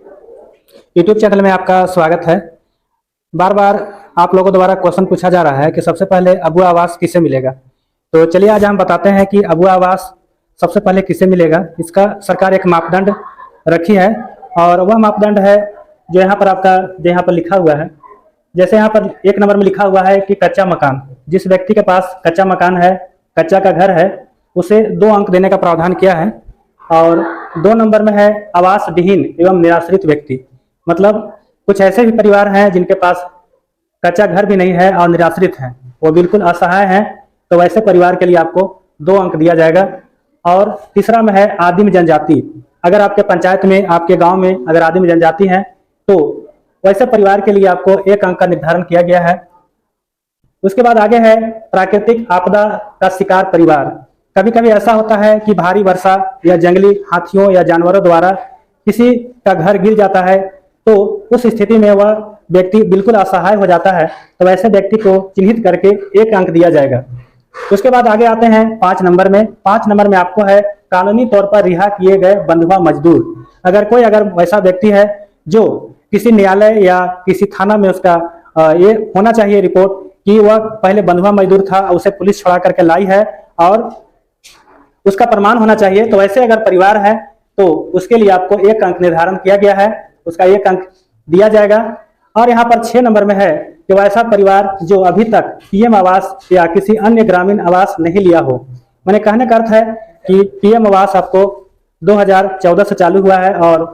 YouTube channel में आपका स्वागत है। बार बार आप लोगों द्वारा क्वेश्चन पूछा जा रहा है कि सबसे पहले अबुआ आवास किसे मिलेगा। तो चलिए आज हम बताते हैं कि अबुआ आवास सबसे पहले किसे मिलेगा। इसका सरकार एक मापदंड रखी है और वह मापदंड है जो यहाँ पर आपका यहाँ पर लिखा हुआ है। जैसे यहाँ पर 1 नंबर में लिखा हुआ है कि कच्चा मकान, जिस व्यक्ति के पास कच्चा मकान है, कच्चा का घर है, उसे 2 अंक देने का प्रावधान किया है। और 2 नंबर में है आवास विहीन एवं निराश्रित व्यक्ति, मतलब कुछ ऐसे भी परिवार हैं जिनके पास कच्चा घर भी नहीं है और निराश्रित हैं, वो बिल्कुल असहाय हैं, तो वैसे परिवार के लिए आपको 2 अंक दिया जाएगा। और तीसरा में है आदिम जनजाति। अगर आपके पंचायत में, आपके गांव में अगर आदिम जनजाति हैं तो वैसे परिवार के लिए आपको 1 अंक का निर्धारण किया गया है। उसके बाद आगे है प्राकृतिक आपदा का शिकार परिवार। कभी कभी ऐसा होता है कि भारी वर्षा या जंगली हाथियों या जानवरों द्वारा किसी का घर गिर जाता है, तो उस स्थिति में वह व्यक्ति बिल्कुल असहाय हो जाता है, तो वैसे व्यक्ति को चिन्हित करके 1 अंक दिया जाएगा। उसके बाद आगे आते हैं 5 नंबर में। 5 नंबर में आपको है कानूनी तौर पर रिहा किए गए बंधुआ मजदूर। अगर वैसा व्यक्ति है जो किसी न्यायालय या किसी थाना में उसका ये होना चाहिए रिपोर्ट कि वह पहले बंधुआ मजदूर था, उसे पुलिस छुड़ा करके लाई है और उसका प्रमाण होना चाहिए, तो वैसे अगर परिवार है तो उसके लिए आपको 1 अंक निर्धारण किया गया है, उसका 1 अंक दिया जाएगा। और यहाँ पर 6 नंबर में है कि वैसा परिवार जो अभी तक पीएम आवास या किसी अन्य ग्रामीण आवास नहीं लिया हो। मैंने कहने का अर्थ है कि पीएम आवास आपको 2014 से चालू हुआ है और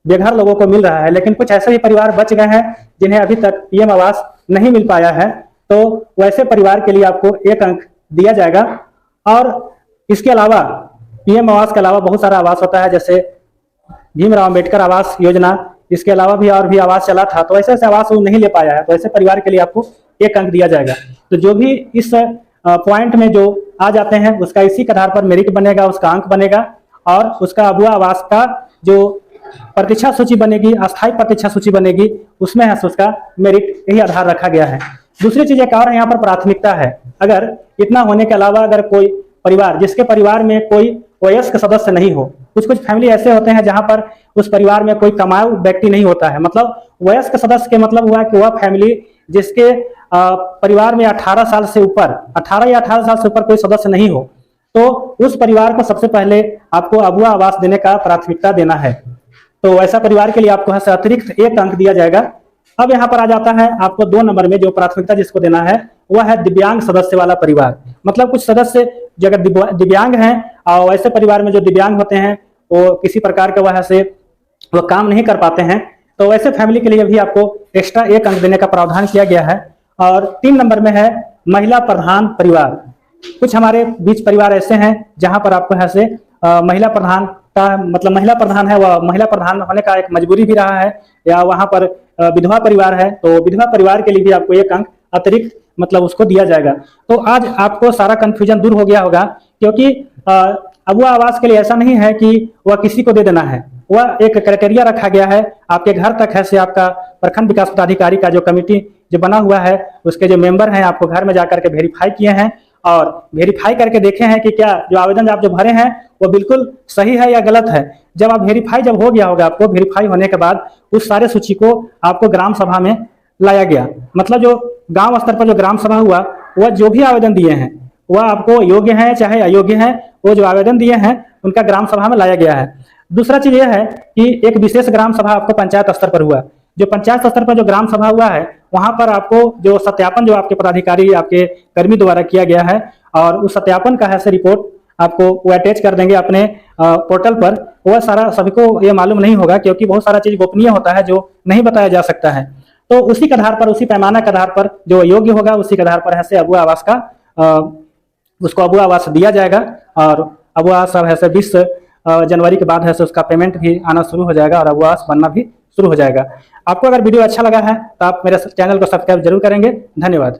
बेघर लोगों को मिल रहा है, लेकिन कुछ ऐसे भी परिवार बच गए हैं जिन्हें अभी तक पीएम आवास नहीं मिल पाया है, तो वैसे परिवार के लिए आपको 1 अंक दिया जाएगा। और इसके अलावा पीएम आवास के अलावा बहुत सारा आवास होता है, जैसे भीमराव अंबेडकर आवास योजना, इसके अलावा भी और भी आवास चला था, तो ऐसे आवास वो नहीं ले पाया है, तो ऐसे परिवार के लिए आपको 1 अंक दिया जाएगा। तो जो भी इस पॉइंट में जो आ जाते हैं उसका इसी के आधार पर मेरिट बनेगा, उसका अंक बनेगा और उसका अबुआ आवास का जो प्रतीक्षा सूची बनेगी, अस्थायी प्रतीक्षा सूची बनेगी, उसमें है उसका मेरिट यही आधार रखा गया है। दूसरी चीज एक और यहाँ पर प्राथमिकता है। अगर इतना होने के अलावा अगर कोई परिवार जिसके परिवार में कोई वयस्क सदस्य नहीं हो, कुछ फैमिली ऐसे होते हैं जहां पर उस परिवार में कोई कमाऊ व्यक्ति नहीं होता है, मतलब वयस्क सदस्य के मतलब हुआ कि वह फैमिली जिसके परिवार में 18 साल से ऊपर 18 या 18 साल से ऊपर कोई सदस्य नहीं हो, तो उस परिवार को सबसे पहले आपको अबुआ आवास देने का प्राथमिकता देना है। तो ऐसा परिवार के लिए आपको अतिरिक्त 1 अंक दिया जाएगा। अब यहाँ पर आ जाता है आपको 2 नंबर में जो प्राथमिकता जिसको देना है वह है दिव्यांग सदस्य वाला परिवार। मतलब कुछ सदस्य जो अगर दिव्यांग हैं और वैसे परिवार में जो दिव्यांग होते हैं वो किसी प्रकार के वजह से वो काम नहीं कर पाते हैं, तो वैसे फैमिली के लिए भी आपको एक्स्ट्रा 1 अंक देने का प्रावधान किया गया है। और 3 नंबर में है महिला प्रधान परिवार। कुछ हमारे बीच परिवार ऐसे हैं जहां पर आपको ऐसे महिला प्रधान का मतलब महिला प्रधान है, वह महिला प्रधान होने का एक मजबूरी भी रहा है, या वहां पर विधवा परिवार है, तो विधवा परिवार के लिए भी आपको 1 अंक अतिरिक्त मतलब उसको दिया जाएगा। तो आज आपको सारा कंफ्यूजन दूर हो गया होगा, क्योंकि अबुआ आवास के लिए ऐसा नहीं है कि वह किसी को दे देना है, वह एक क्राइटेरिया रखा गया है। आपके घर तक है से आपका प्रखंड विकास पदाधिकारी का जो कमेटी जो बना हुआ है उसके जो मेंबर हैं आपको घर में जाकर के वेरीफाई किए हैं और वेरीफाई करके देखे हैं कि क्या जो आवेदन आप जो भरे हैं वो बिल्कुल सही है या गलत है। जब आप वेरीफाई जब हो गया होगा, आपको वेरीफाई होने के बाद उस सारे सूची को आपको ग्राम सभा में लाया गया, मतलब जो गांव स्तर पर जो ग्राम सभा हुआ वह जो भी आवेदन दिए हैं वह आपको योग्य हैं चाहे अयोग्य हैं, वो जो आवेदन दिए हैं उनका ग्राम सभा में लाया गया है। दूसरा चीज यह है कि एक विशेष ग्राम सभा आपको पंचायत स्तर पर हुआ। जो पंचायत स्तर पर जो ग्राम सभा हुआ है वहां पर आपको जो सत्यापन जो आपके पदाधिकारी आपके कर्मी द्वारा किया गया है और उस सत्यापन का है से रिपोर्ट आपको वो अटैच कर देंगे अपने पोर्टल पर। वह सारा सभी को ये मालूम नहीं होगा क्योंकि बहुत सारा चीज गोपनीय होता है जो नहीं बताया जा सकता है। तो उसी के आधार पर, उसी पैमाना के आधार पर जो योग्य होगा उसी के आधार पर है से अबुआ आवास का उसको अबुआ आवास दिया जाएगा। और अबुआ आवास है से 20 जनवरी के बाद है से उसका पेमेंट भी आना शुरू हो जाएगा और अबुआ आवास बनना भी शुरू हो जाएगा। आपको अगर वीडियो अच्छा लगा है तो आप मेरे चैनल को सब्सक्राइब जरूर करेंगे। धन्यवाद।